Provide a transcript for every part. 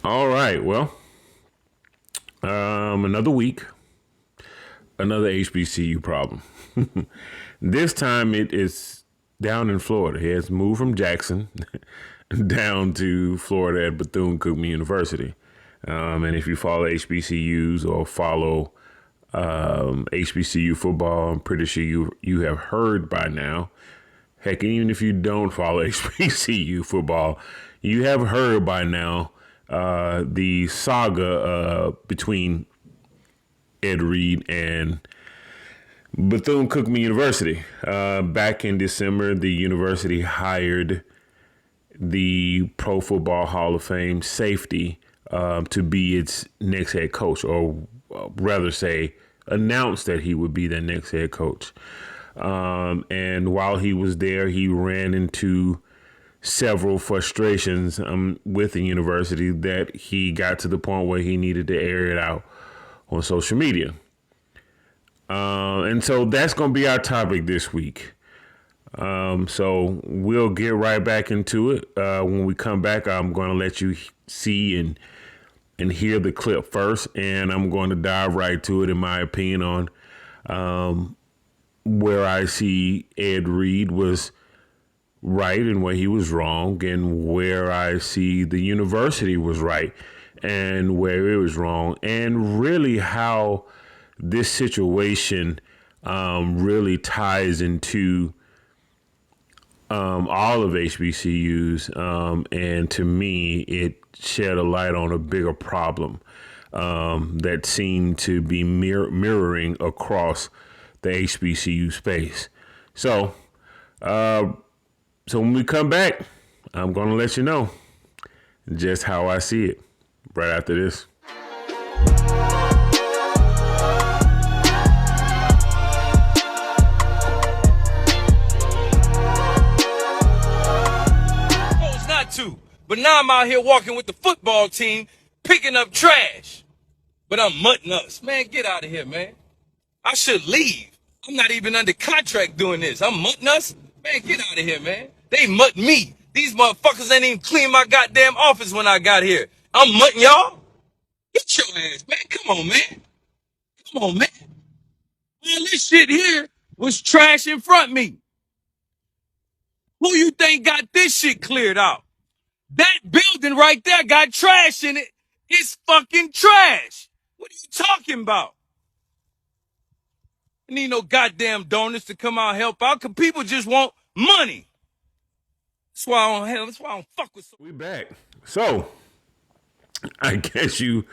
All right. Well, another week, another HBCU problem. This time it is down in Florida. It has moved from Jackson down to Florida at Bethune-Cookman University. And if you follow HBCUs or follow HBCU football, I'm pretty sure you have heard by now. Heck, even if you don't follow HBCU football, you have heard by now the saga between Ed Reed and Bethune-Cookman University. Back in December, the university hired the Pro Football Hall of Fame safety to be its next head coach, or rather say, announced that he would be the next head coach. And while he was there, he ran into several frustrations with the university that he got to the point where he needed to air it out on social media. And so that's going to be our topic this week. So we'll get right back into it. When we come back, I'm going to let you see and hear the clip first, and I'm going to dive right to it, in my opinion, on where I see Ed Reed was right and where he was wrong, and where I see the university was right and where it was wrong, and really how this situation really ties into all of HBCUs, and to me, it shed a light on a bigger problem that seemed to be mirroring across the HBCU space. So, so when we come back, I'm going to let you know just how I see it right after this. But now I'm out here walking with the football team, picking up trash. But I'm mutting us. Man, get out of here, man. I should leave. I'm not even under contract doing this. I'm mutting us. Man, get out of here, man. They mutt me. These motherfuckers ain't even clean my goddamn office when I got here. I'm mutting y'all. Get your ass, man. Come on, man. Come on, man. All this shit here was trash in front of me. Who you think got this shit cleared out? That building right there got trash in it. It's fucking trash. What are you talking about? I need no goddamn donors to come out and help out, because people just want money. That's why I don't fuck with. We back. So I guess you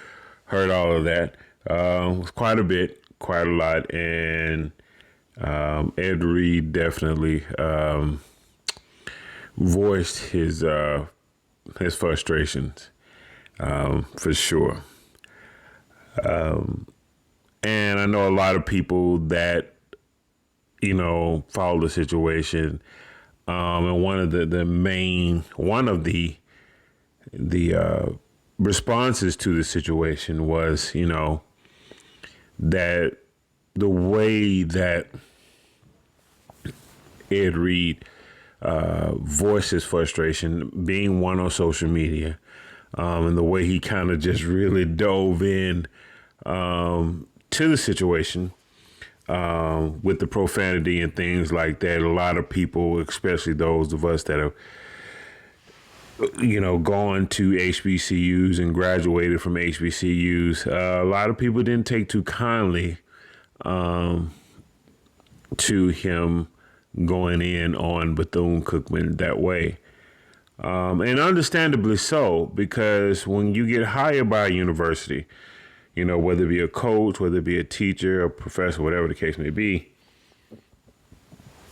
heard all of that. It was quite a bit, quite a lot, and Ed Reed definitely voiced his frustrations, for sure. And I know a lot of people that follow the situation, and one of the responses to the situation was, that the way that Ed Reed voiced his frustration, being one on social media, and the way he kind of just really dove in to the situation with the profanity and things like that. A lot of people, especially those of us that have gone to HBCUs and graduated from HBCUs, a lot of people didn't take too kindly to him going in on Bethune-Cookman that way. And understandably so, because when you get hired by a university, whether it be a coach, whether it be a teacher, a professor, whatever the case may be,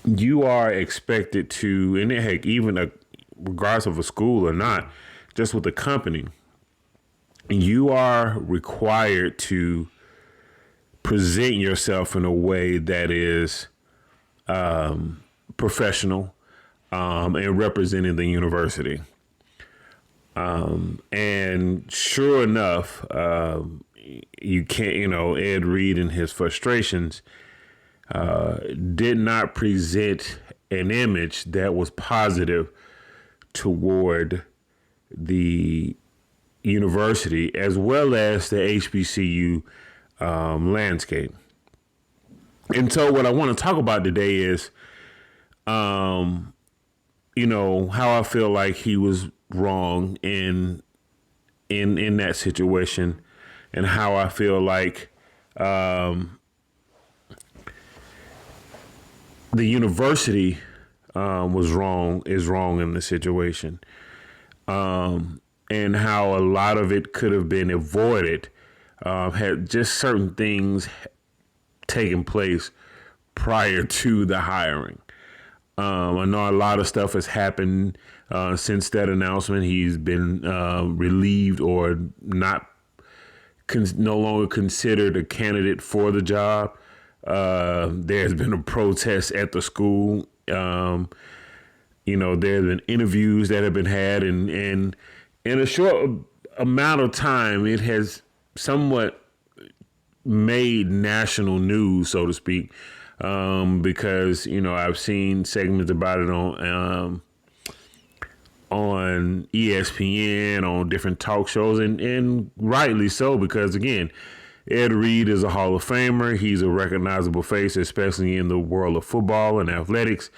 you are expected to, and heck, even regardless of a school or not, just with the company, you are required to present yourself in a way that is professional and representing the university. And sure enough, you can't, Ed Reed and his frustrations did not present an image that was positive toward the university as well as the HBCU landscape. And so what I want to talk about today is, how I feel like he was wrong in that situation, and how I feel like the university is wrong in the situation, and how a lot of it could have been avoided had just certain things taken place prior to the hiring. I know a lot of stuff has happened since that announcement. He's been relieved or no longer considered a candidate for the job. There's been a protest at the school. There's been interviews that have been had, and in a short amount of time, it has somewhat made national news, so to speak, because I've seen segments about it on ESPN, on different talk shows, and rightly so, because again, Ed Reed is a Hall of Famer. He's a recognizable face, especially in the world of football and athletics.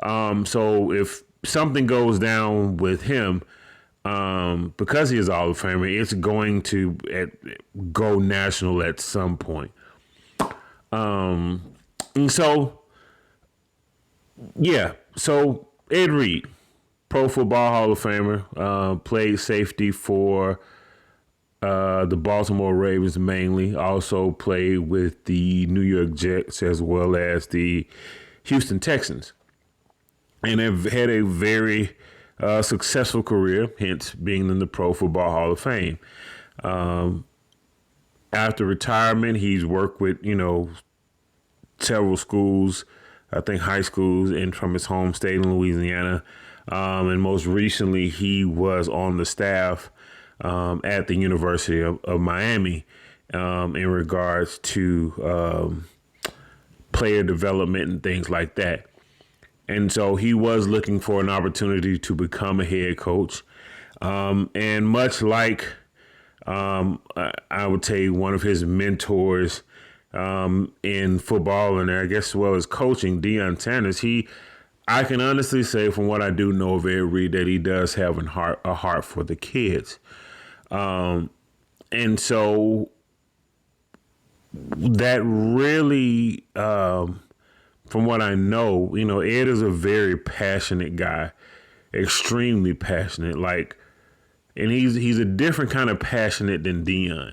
So if something goes down with him, because he is a Hall of Famer, it's going to go national at some point. And so Ed Reed, Pro Football Hall of Famer, played safety for the Baltimore Ravens mainly, also played with the New York Jets as well as the Houston Texans, and have had a very successful career, hence being in the Pro Football Hall of Fame. After retirement, he's worked with, several schools, I think high schools, and from his home state in Louisiana. And most recently, he was on the staff at the University of Miami in regards to player development and things like that. And so he was looking for an opportunity to become a head coach. And much like I would say one of his mentors in football, and I guess as well as coaching, Deion Sanders, I can honestly say from what I do know of Ed Reed that he does have a heart for the kids. And so that really, from what I know, Ed is a very passionate guy, extremely passionate, and he's a different kind of passionate than Deion.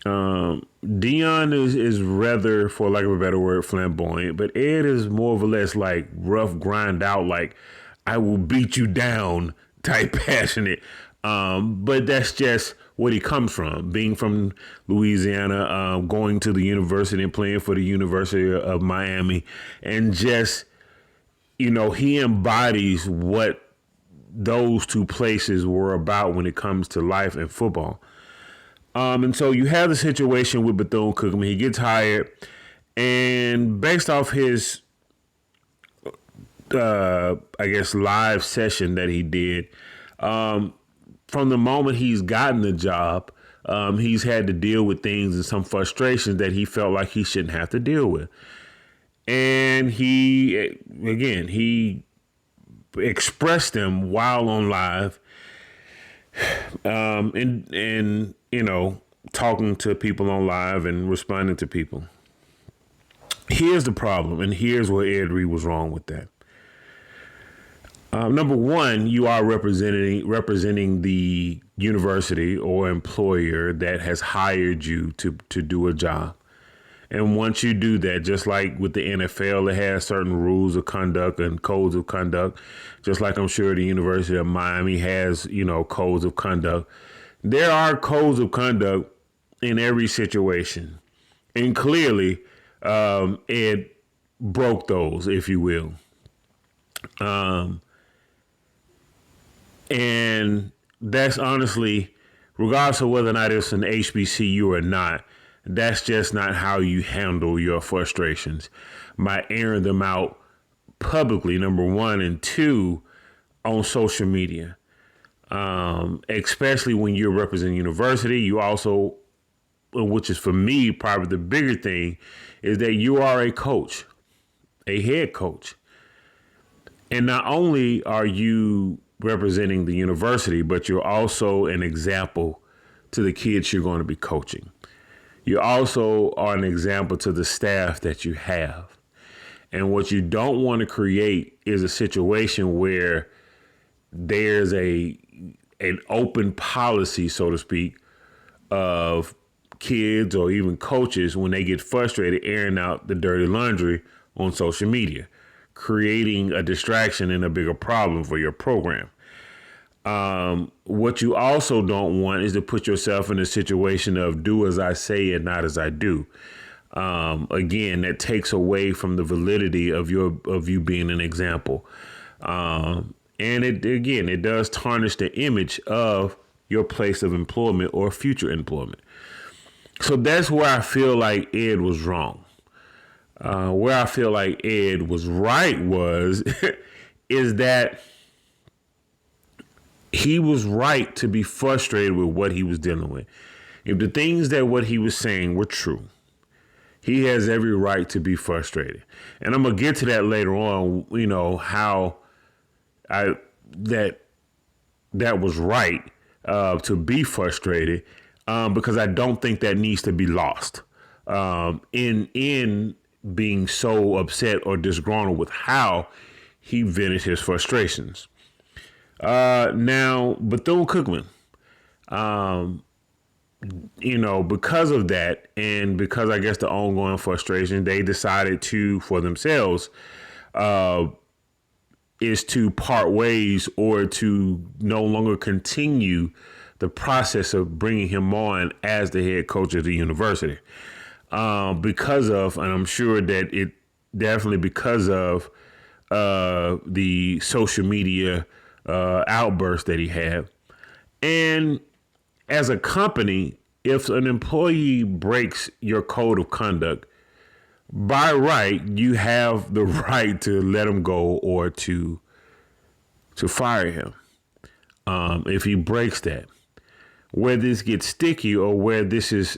Deion is rather, for lack of a better word, flamboyant, but Ed is more or less like rough, grind out, like I will beat you down type passionate. But that's just what he comes from, being from Louisiana, going to the university and playing for the University of Miami, and just, he embodies what those two places were about when it comes to life and football. And so you have the situation with Bethune-Cookman. He gets hired, and based off his, live session that he did, from the moment he's gotten the job, he's had to deal with things and some frustrations that he felt like he shouldn't have to deal with. And he expressed them while on live, and talking to people on live and responding to people. Here's the problem, and here's where Ed Reed was wrong with that. Number one, you are representing the university or employer that has hired you to do a job. And once you do that, just like with the NFL, it has certain rules of conduct and codes of conduct, just like I'm sure the University of Miami has, codes of conduct. There are codes of conduct in every situation. And clearly, Ed broke those, if you will. And that's honestly, regardless of whether or not it's an HBCU or not, that's just not how you handle your frustrations, by airing them out publicly, number one, and two, on social media. especially when you're representing university. You also, which is for me probably the bigger thing, is that you are a coach, a head coach. And not only are you representing the university, but you're also an example to the kids you're going to be coaching. You also are an example to the staff that you have. And what you don't want to create is a situation where there's an open policy, so to speak, of kids or even coaches when they get frustrated airing out the dirty laundry on social media, creating a distraction and a bigger problem for your program. What you also don't want is to put yourself in a situation of do as I say and not as I do. Again, that takes away from the validity of you being an example. And it does tarnish the image of your place of employment or future employment. So that's where I feel like Ed was wrong. Where I feel like Ed was right is that he was right to be frustrated with what he was dealing with. If the things that what he was saying were true, he has every right to be frustrated. And I'm going to get to that later on, how that was right to be frustrated, because I don't think that needs to be lost in being so upset or disgruntled with how he vented his frustrations. Now, Bethune-Cookman, because of that, and because I guess the ongoing frustration, they decided for themselves, is to part ways or to no longer continue the process of bringing him on as the head coach of the university. Because of, and I'm sure that it definitely because of the social media outburst that he had. And as a company, if an employee breaks your code of conduct, by right, you have the right to let him go or to fire him if he breaks that. Where this gets sticky or where this is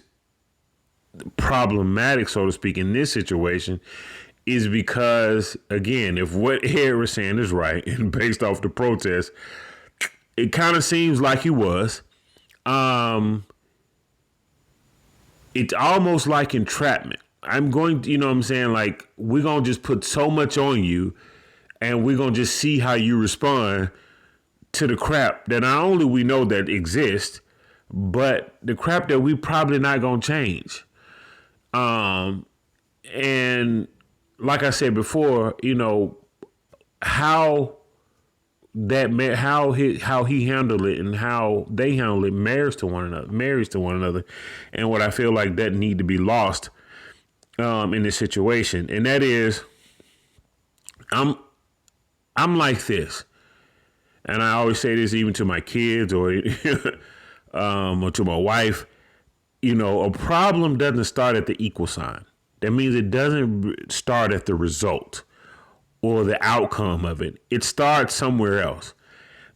problematic, so to speak, in this situation is because, again, if what Ed was saying is right and based off the protest, it kind of seems like he was. It's almost like entrapment. I'm going to, like, we're going to just put so much on you and we're going to just see how you respond to the crap that not only we know that exists, but the crap that we probably not going to change. And like I said before, how he handled it and how they handled it marries to one another. And what I feel like that need to be lost in this situation. And that is, I'm like this. And I always say this even to my kids or to my wife, a problem doesn't start at the equal sign. That means it doesn't start at the result or the outcome of it. It starts somewhere else.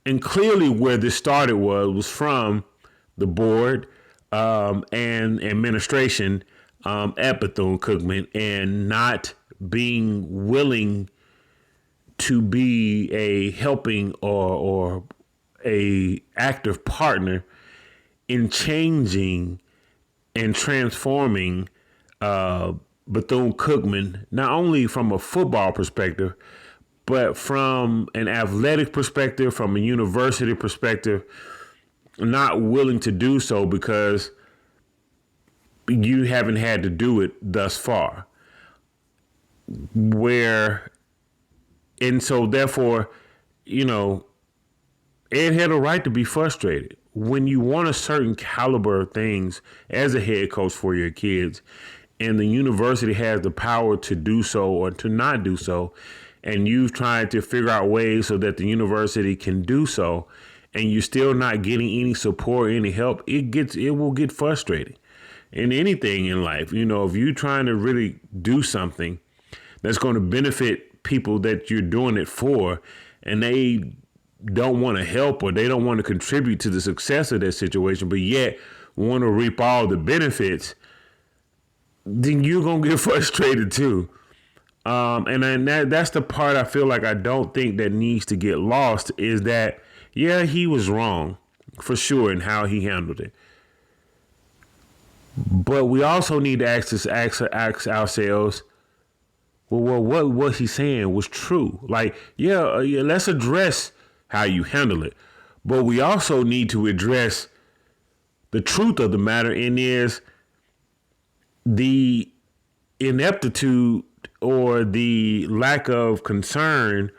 And clearly where this started was from the board and administration at Bethune-Cookman and not being willing to be a helping or a active partner in changing and transforming Bethune-Cookman, not only from a football perspective, but from an athletic perspective, from a university perspective, not willing to do so because you haven't had to do it thus far. And so therefore, Ed had a right to be frustrated. When you want a certain caliber of things as a head coach for your kids, and the university has the power to do so or to not do so, and you've tried to figure out ways so that the university can do so, and you're still not getting any support, any help, it will get frustrating. In anything in life, if you're trying to really do something that's going to benefit people that you're doing it for, and they don't want to help or they don't want to contribute to the success of that situation, but yet want to reap all the benefits, then you're going to get frustrated too. And then that's the part I feel like I don't think that needs to get lost is that, yeah, he was wrong for sure in how he handled it. But we also need to ask ourselves, well, what he's saying was true. Like, yeah, let's address how you handle it. But we also need to address the truth of the matter, and is the ineptitude or the lack of concern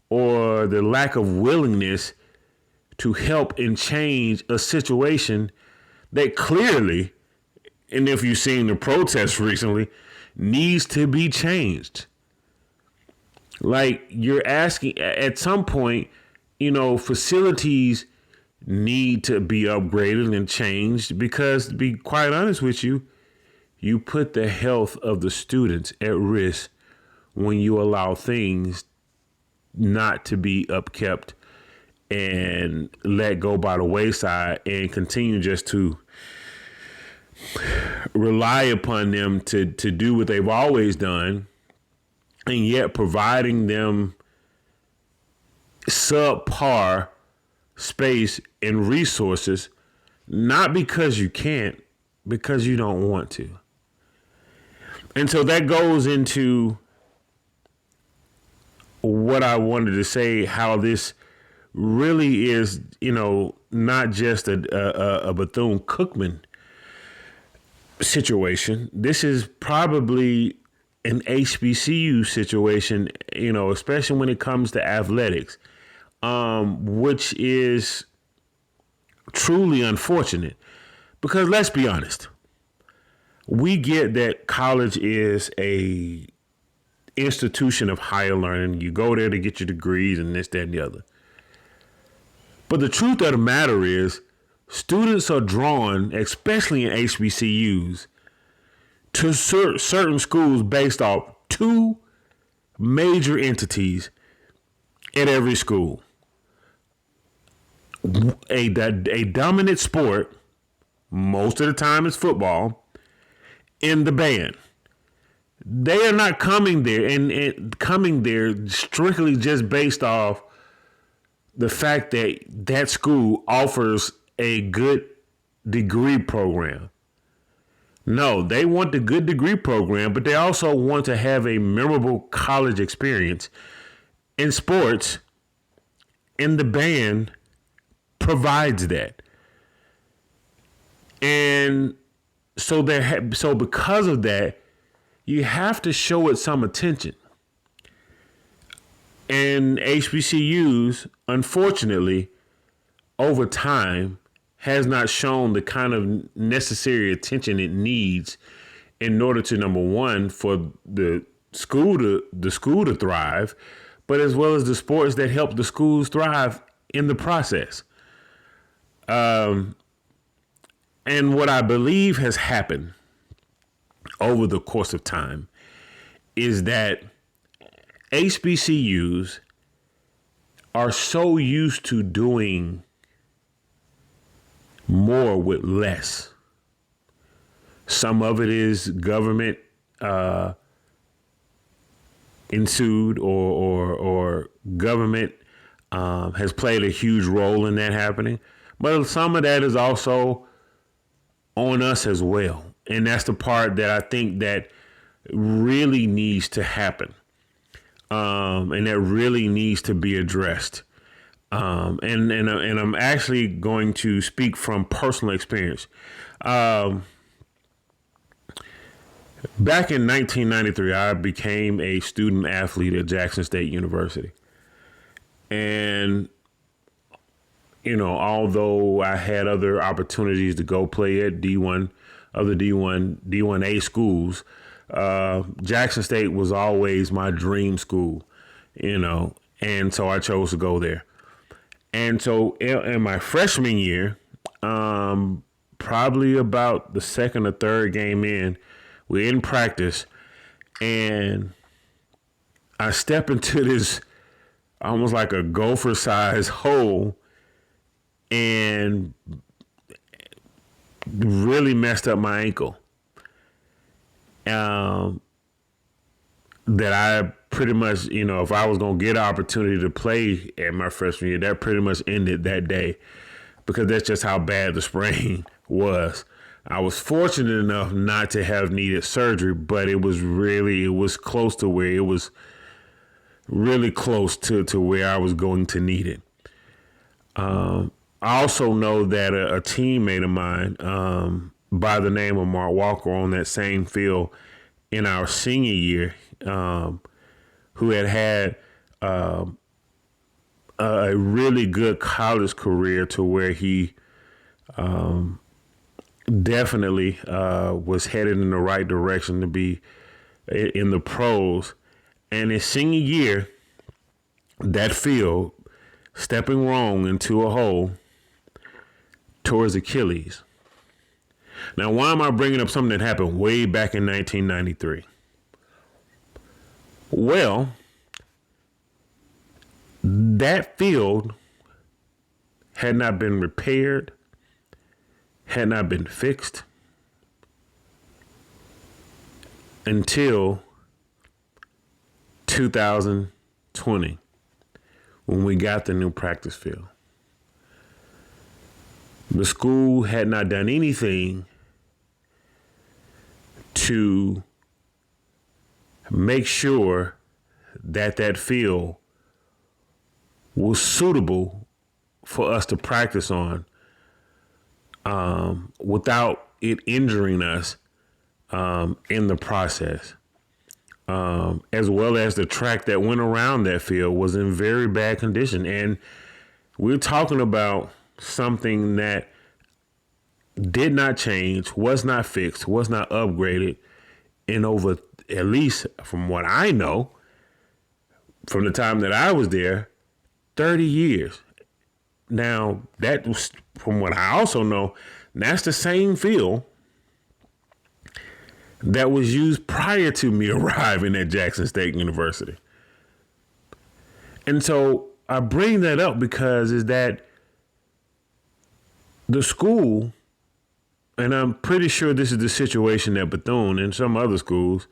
or the lack of willingness to help and change a situation that clearly, and if you've seen the protests recently, needs to be changed. Like, you're asking at some point, facilities need to be upgraded and changed because, to be quite honest with you, you put the health of the students at risk when you allow things not to be upkept and let go by the wayside and continue just to rely upon them to do what they've always done, and yet providing them subpar space and resources, not because you can't, because you don't want to. And so that goes into what I wanted to say, how this really is, not just a Bethune-Cookman situation. This is probably an HBCU situation, especially when it comes to athletics, which is truly unfortunate because, let's be honest, we get that college is a institution of higher learning. You go there to get your degrees and this, that, and the other. But the truth of the matter is, students are drawn, especially in HBCUs, to certain schools based off two major entities at every school. A dominant sport, most of the time it's football, in the band. They are not coming there and coming there strictly just based off the fact that that school offers a good degree program. No, they want the good degree program, but they also want to have a memorable college experience in sports, and the band provides that. And so because of that, you have to show it some attention. And HBCUs, unfortunately, over time, has not shown the kind of necessary attention it needs in order to, number one, for the school to thrive, but as well as the sports that help the schools thrive in the process. And what I believe has happened over the course of time is that HBCUs are so used to doing more with less. Some of it is government ensued or government has played a huge role in that happening. But some of that is also on us as well. And that's the part that I think that really needs to happen. And that really needs to be addressed. And I'm actually going to speak from personal experience. Back in 1993, I became a student athlete at Jackson State University. And, although I had other opportunities to go play at D1A schools, Jackson State was always my dream school, and so I chose to go there. And so in my freshman year, probably about the second or third game in, we're in practice, and I step into this almost like a gopher-sized hole, and really messed up my ankle. That I pretty much, if I was going to get an opportunity to play at my freshman year, that pretty much ended that day, because that's just how bad the sprain was. I was fortunate enough not to have needed surgery, but it was close to where it was really close to where I was going to need it. I also know that a teammate of mine by the name of Mark Walker on that same field in our senior year, who had a really good college career to where he definitely was headed in the right direction to be in the pros. And his senior year, that field, stepping wrong into a hole, tore his Achilles. Now, why am I bringing up something that happened way back in 1993? Well, that field had not been repaired, had not been fixed until 2020, when we got the new practice field. The school had not done anything to make sure that that field was suitable for us to practice on, without it injuring us in the process. As well as the track that went around that field was in very bad condition. And we're talking about something that did not change, was not fixed, was not upgraded in over, at least from what I know, from the time that I was there, 30 years. Now, that was, from what I also know, that's the same field that was used prior to me arriving at Jackson State University. And so I bring that up because is that the school, and I'm pretty sure this is the situation at Bethune and some other schools,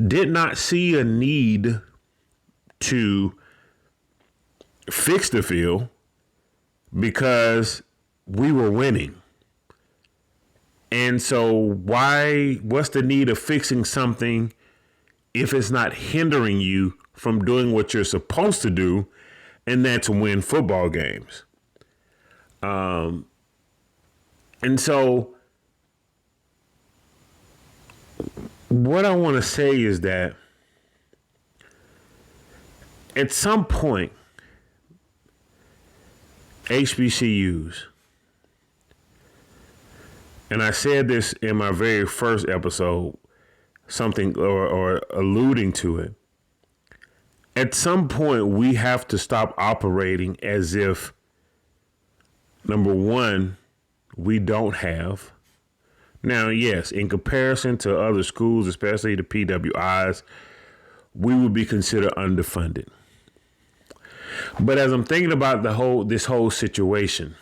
did not see a need to fix the field because we were winning. And so what's the need of fixing something if it's not hindering you from doing what you're supposed to do, and that's win football games? And so what I want to say is that at some point, HBCUs, and I said this in my very first episode, something or alluding to it, at some point we have to stop operating as if, number one, we don't have. Now, yes, in comparison to other schools, especially the PWIs, we would be considered underfunded. But as I'm thinking about this whole situation,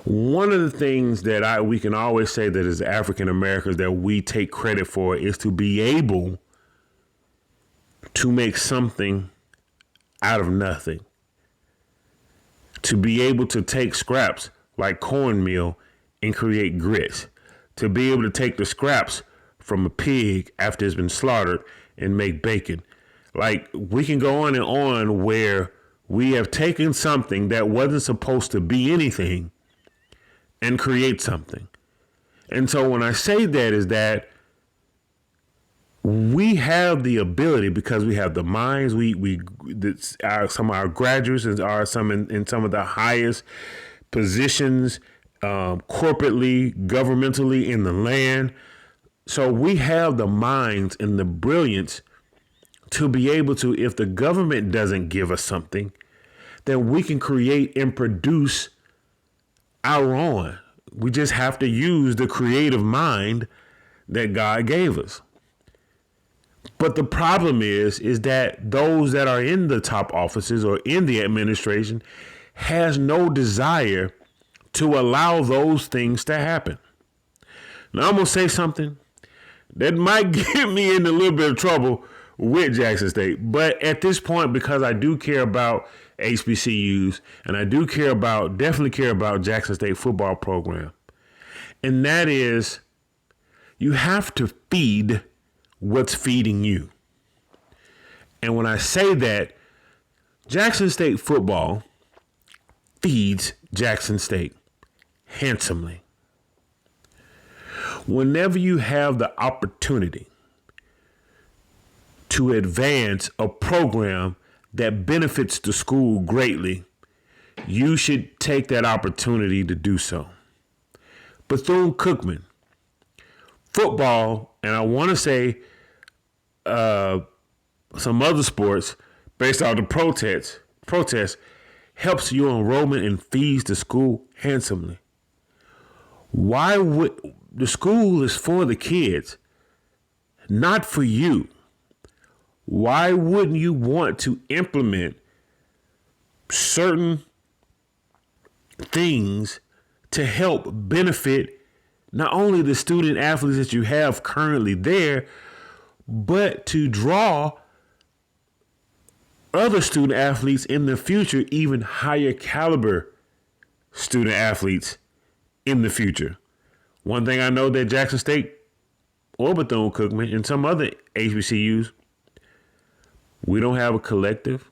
one of the things that we can always say that as African Americans that we take credit for is to be able to make something out of nothing. To be able to take scraps like cornmeal and create grits. To be able to take the scraps from a pig after it's been slaughtered and make bacon. Like, we can go on and on where we have taken something that wasn't supposed to be anything and create something. And so when I say that is that we have the ability, because we have the minds, some of our graduates are some in some of the highest positions corporately, governmentally in the land. So we have the minds and the brilliance to be able to, if the government doesn't give us something, then we can create and produce our own. We just have to use the creative mind that God gave us. But the problem is that those that are in the top offices or in the administration has no desire to allow those things to happen. Now I'm going to say something that might get me in a little bit of trouble with Jackson State. But at this point, because I do care about HBCUs and I do definitely care about Jackson State football program. And that is, you have to feed what's feeding you. And when I say that, Jackson State football feeds Jackson State handsomely. Whenever you have the opportunity to advance a program that benefits the school greatly, you should take that opportunity to do so. Bethune-Cookman football, and I want to say some other sports based on the protests helps your enrollment and feeds the school handsomely. Why would the school is for the kids, not for you? Why wouldn't you want to implement certain things to help benefit not only the student athletes that you have currently there, but to draw other student athletes in the future, even higher caliber student athletes in the future? One thing I know that Jackson State or Bethune-Cookman and some other HBCUs, we don't have a collective.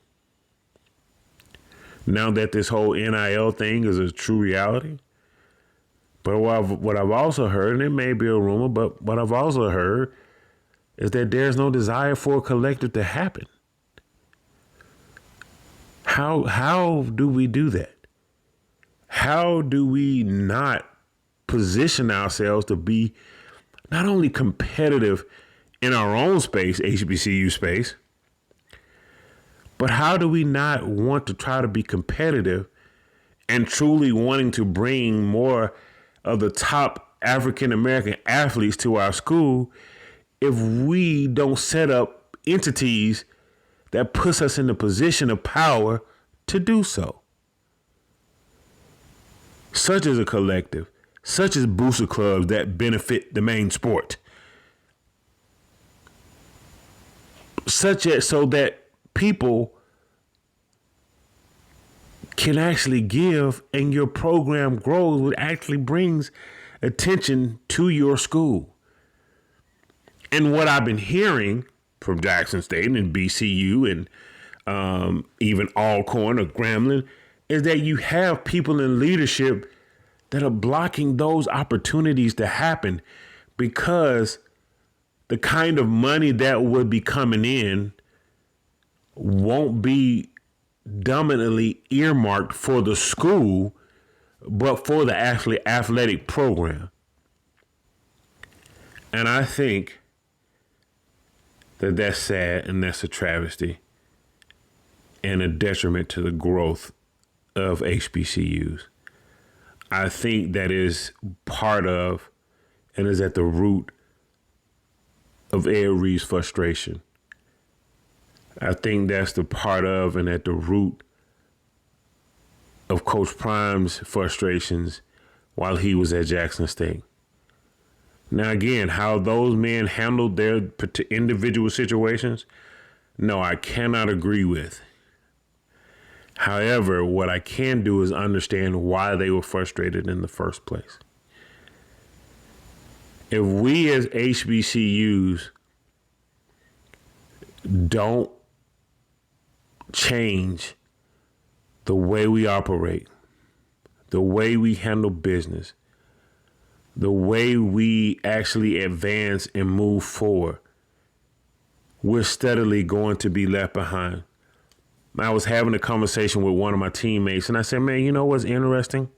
Now that this whole NIL thing is a true reality. But what I've also heard, and it may be a rumor, but what I've also heard is that there's no desire for a collective to happen. How do we do that? How do we not position ourselves to be not only competitive in our own space, HBCU space, but how do we not want to try to be competitive and truly wanting to bring more of the top African American athletes to our school if we don't set up entities that puts us in the position of power to do so? Such as a collective, such as booster clubs that benefit the main sport. Such as so that people can actually give and your program grows, what actually brings attention to your school. And what I've been hearing from Jackson State and BCU and even Alcorn or Grambling is that you have people in leadership that are blocking those opportunities to happen because the kind of money that would be coming in won't be dominantly earmarked for the school, but for the actually athletic program. And I think that that's sad and that's a travesty and a detriment to the growth of HBCUs. I think that is part of and is at the root of Ed Reed's frustration. I think that's the part of and at the root of Coach Prime's frustrations while he was at Jackson State. Now, again, how those men handled their individual situations, no, I cannot agree with. However, what I can do is understand why they were frustrated in the first place. If we as HBCUs don't change the way we operate, the way we handle business, the way we actually advance and move forward, we're steadily going to be left behind. I was having a conversation with one of my teammates and I said, man, you know what's interesting?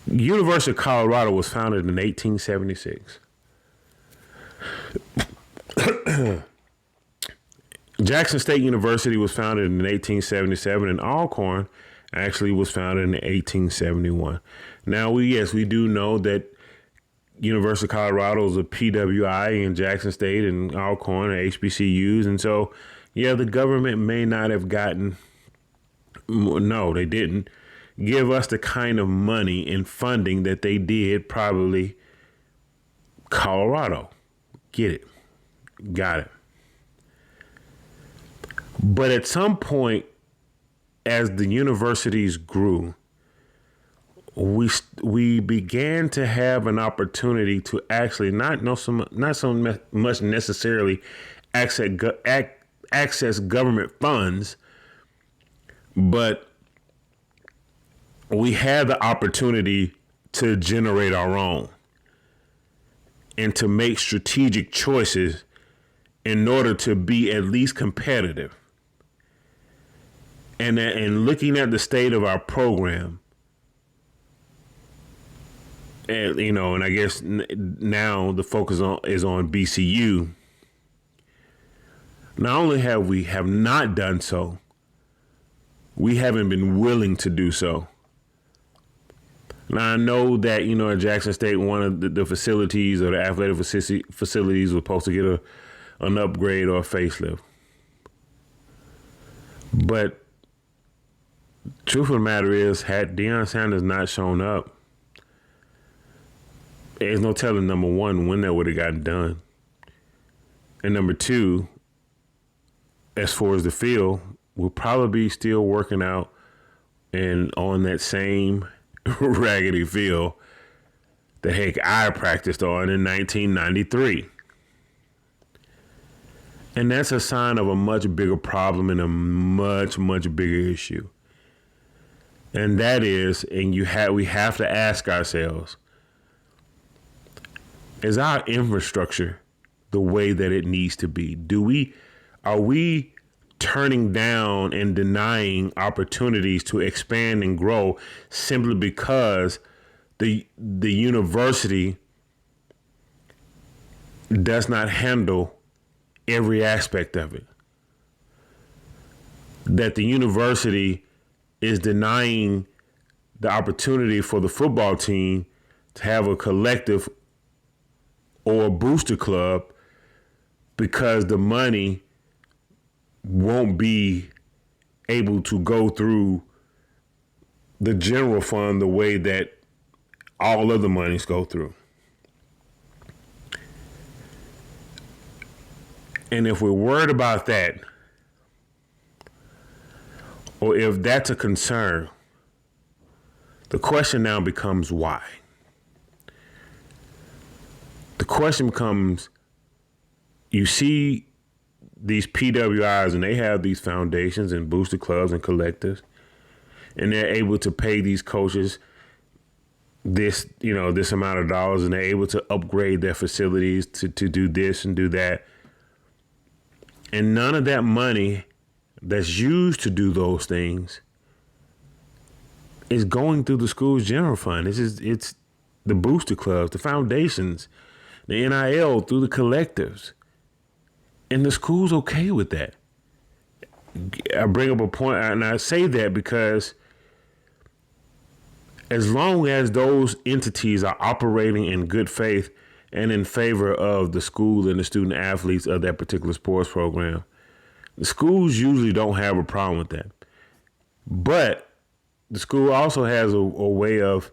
University of Colorado was founded in 1876. Jackson State University was founded in 1877 and Alcorn actually was founded in 1871. Now, we do know that University of Colorado is a PWI, and Jackson State and Alcorn are HBCUs. And so, yeah, the government may not have gotten, no, they didn't give us the kind of money and funding that they did probably Colorado. Get it. Got it. But at some point, as the universities grew, we began to have an opportunity to actually not so much necessarily access government funds, but we had the opportunity to generate our own and to make strategic choices in order to be at least competitive. And looking at the state of our program, and I guess now the focus is on BCU. Not only have we have not done so, we haven't been willing to do so. Now, I know that, at Jackson State, one of the facilities or the athletic facilities was supposed to get an upgrade or a facelift. But truth of the matter is, had Deion Sanders not shown up, there's no telling, number one, when that would have gotten done. And number two, as far as the field, we'll probably be still working out and on that same raggedy field that heck I practiced on in 1993. And that's a sign of a much bigger problem and a much, much bigger issue. And that is, we have to ask ourselves, is our infrastructure the way that it needs to be? Are we turning down and denying opportunities to expand and grow simply because the university does not handle every aspect of it? That the university is denying the opportunity for the football team to have a collective or a booster club because the money won't be able to go through the general fund the way that all other monies go through. And if we're worried about that, or if that's a concern, the question now becomes why. The question becomes, you see these PWIs and they have these foundations and booster clubs and collectives, and they're able to pay these coaches this amount of dollars, and they're able to upgrade their facilities to do this and do that. And none of that money that's used to do those things is going through the school's general fund. It's the booster clubs, the foundations, the NIL through the collectives. And the school's okay with that. I bring up a point, and I say that because as long as those entities are operating in good faith and in favor of the school and the student athletes of that particular sports program, the schools usually don't have a problem with that. But the school also has a way of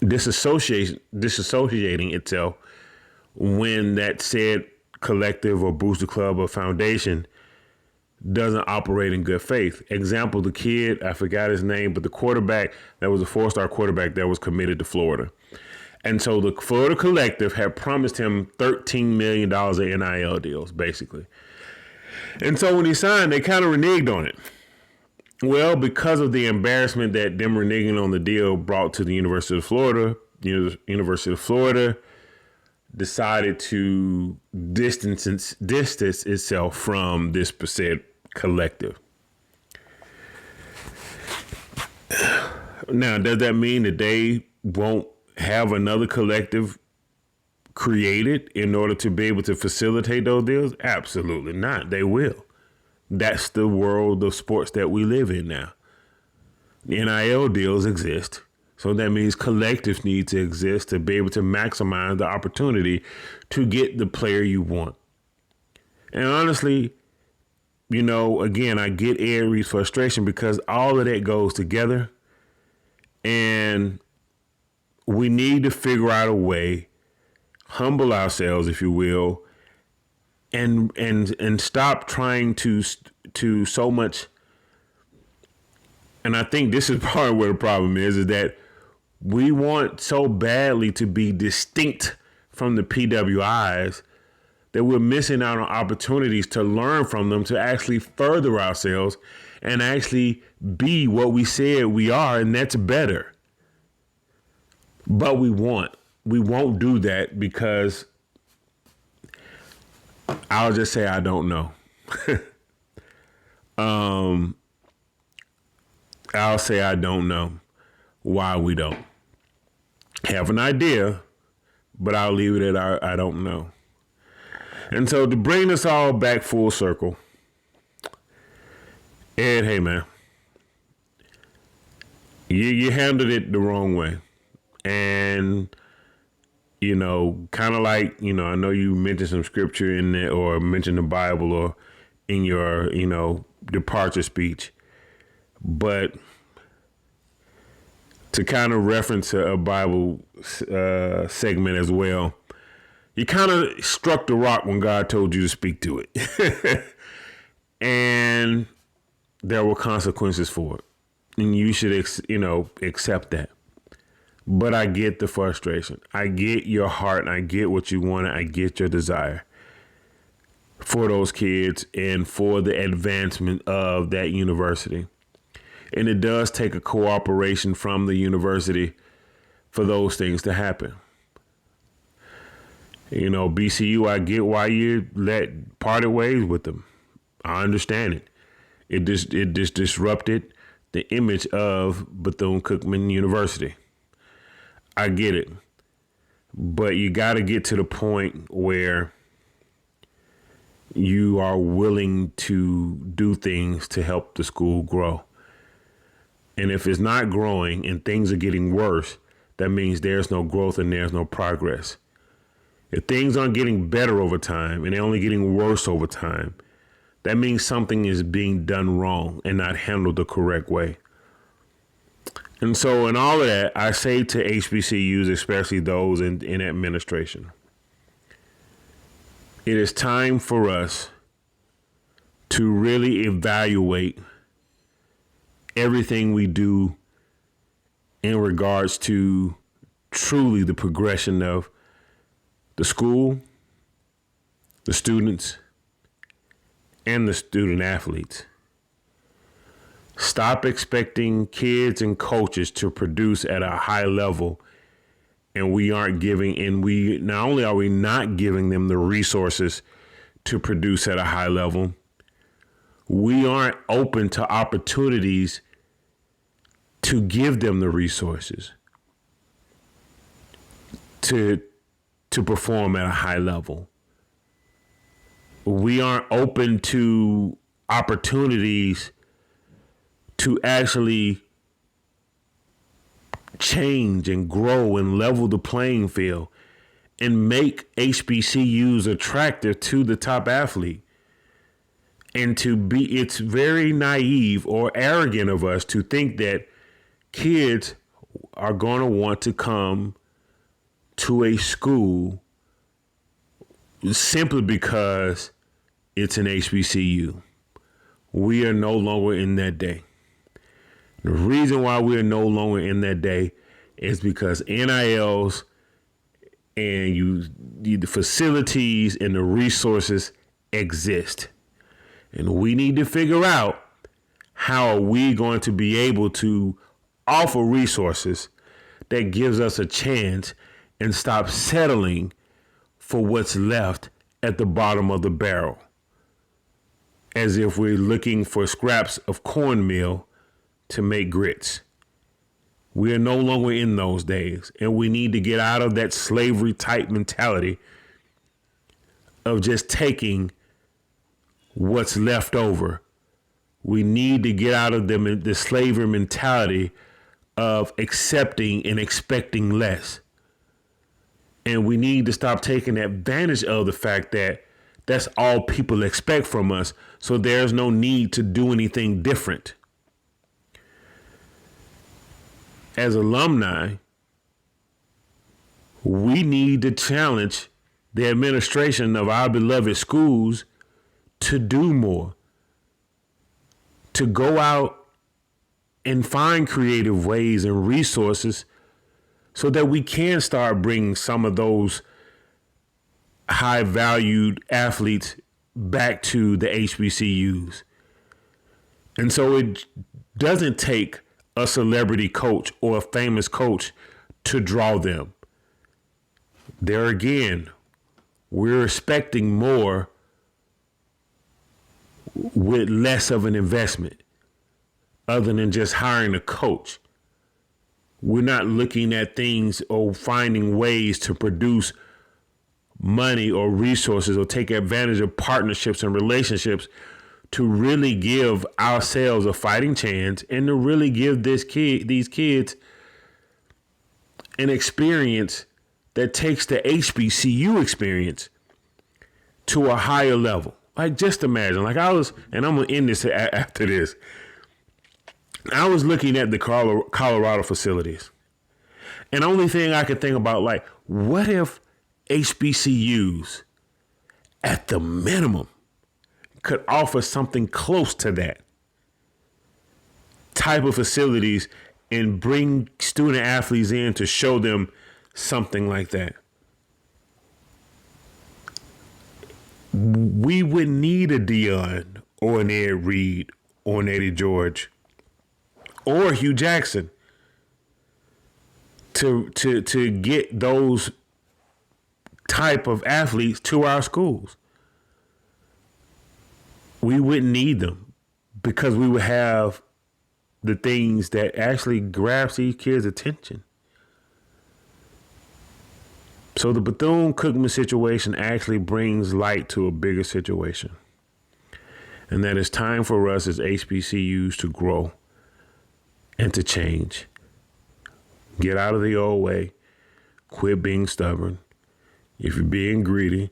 disassociating itself when that said collective or booster club or foundation doesn't operate in good faith. Example, the kid, I forgot his name, but the quarterback that was a 4-star quarterback that was committed to Florida. And so the Florida collective had promised him $13 million in NIL deals, basically. And so when he signed, they kind of reneged on it. Well, because of the embarrassment that them reneging on the deal brought to the University of Florida, University of Florida decided to distance itself from this said collective. Now, does that mean that they won't have another collective created in order to be able to facilitate those deals? Absolutely not. They will. That's the world of sports that we live in now. The NIL deals exist. So that means collectives need to exist to be able to maximize the opportunity to get the player you want. And honestly, again, I get Ed Reed's frustration because all of that goes together. And we need to figure out a way, humble ourselves, if you will, and stop trying to so much. And I think this is part of where the problem is that we want so badly to be distinct from the PWIs that we're missing out on opportunities to learn from them, to actually further ourselves and actually be what we said we are, and that's better. But we won't do that because I'll just say I don't know. I'll say I don't know why we don't. Have an idea, but I'll leave it at I don't know. And so to bring this all back full circle, Ed, hey man, you handled it the wrong way. And, kind of like, I know you mentioned some scripture in there or mentioned the Bible or in your, departure speech. But to kind of reference a Bible segment as well, you kind of struck the rock when God told you to speak to it. And there were consequences for it. And you should, accept that. But I get the frustration. I get your heart and I get what you want. I get your desire for those kids and for the advancement of that university. And it does take a cooperation from the university for those things to happen. BCU, I get why you parted ways with them. I understand it. It just disrupted the image of Bethune-Cookman University. I get it. But you got to get to the point where you are willing to do things to help the school grow. And if it's not growing and things are getting worse, that means there's no growth and there's no progress. If things aren't getting better over time and they're only getting worse over time, that means something is being done wrong and not handled the correct way. And so in all of that, I say to HBCUs, especially those in administration, it is time for us to really evaluate everything we do in regards to truly the progression of the school, the students, and the student athletes. Stop expecting kids and coaches to produce at a high level, and we not only are we not giving them the resources to produce at a high level, we aren't open to opportunities to give them the resources to perform at a high level. We aren't open to opportunities to actually change and grow and level the playing field and make HBCUs attractive to the top athlete. And it's very naive or arrogant of us to think that kids are going to want to come to a school simply because it's an HBCU. We are no longer in that day. The reason why we are no longer in that day is because NILs and the facilities and the resources exist. And we need to figure out how are we going to be able to offer resources that gives us a chance and stop settling for what's left at the bottom of the barrel, as if we're looking for scraps of cornmeal to make grits. We are no longer in those days, and we need to get out of that slavery type mentality of just taking what's left over. We need to get out of the slavery mentality of accepting and expecting less. And we need to stop taking advantage of the fact that that's all people expect from us. So there's no need to do anything different. As alumni, we need to challenge the administration of our beloved schools to do more, to go out and find creative ways and resources so that we can start bringing some of those high valued athletes back to the HBCUs. And so it doesn't take a celebrity coach or a famous coach to draw them. There again, we're expecting more with less of an investment other than just hiring a coach. We're not looking at things or finding ways to produce money or resources or take advantage of partnerships and relationships to really give ourselves a fighting chance and to really give these kids an experience that takes the HBCU experience to a higher level. Like, just imagine, like I was, and I'm going to end this after this. I was looking at the Colorado facilities, and the only thing I could think about, like, what if HBCUs at the minimum could offer something close to that type of facilities and bring student athletes in to show them something like that? We would need a Dion or an Ed Reed or an Eddie George or Hugh Jackson to get those type of athletes to our schools. We wouldn't need them because we would have the things that actually grabs these kids' attention. So the Bethune-Cookman situation actually brings light to a bigger situation. And that it's time for us as HBCUs to grow and to change. Get out of the old way. Quit being stubborn. If you're being greedy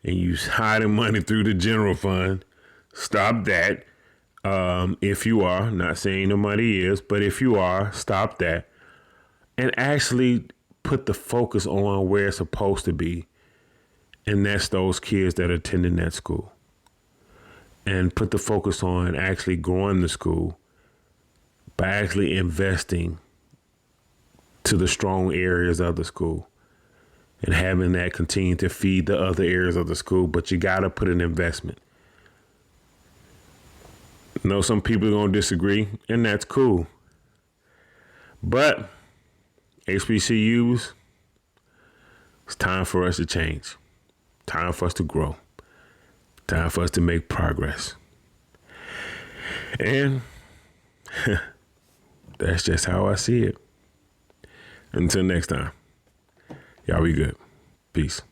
and you're hiding money through the general fund, stop that. If you are, not saying the money is, but if you are, stop that. And actually put the focus on where it's supposed to be. And that's those kids that are attending that school. And put the focus on actually growing the school by actually investing to the strong areas of the school and having that continue to feed the other areas of the school. But you got to put an investment. I know some people are going to disagree, and that's cool. But HBCUs, it's time for us to change. Time for us to grow. Time for us to make progress. And that's just how I see it. Until next time, y'all be good. Peace.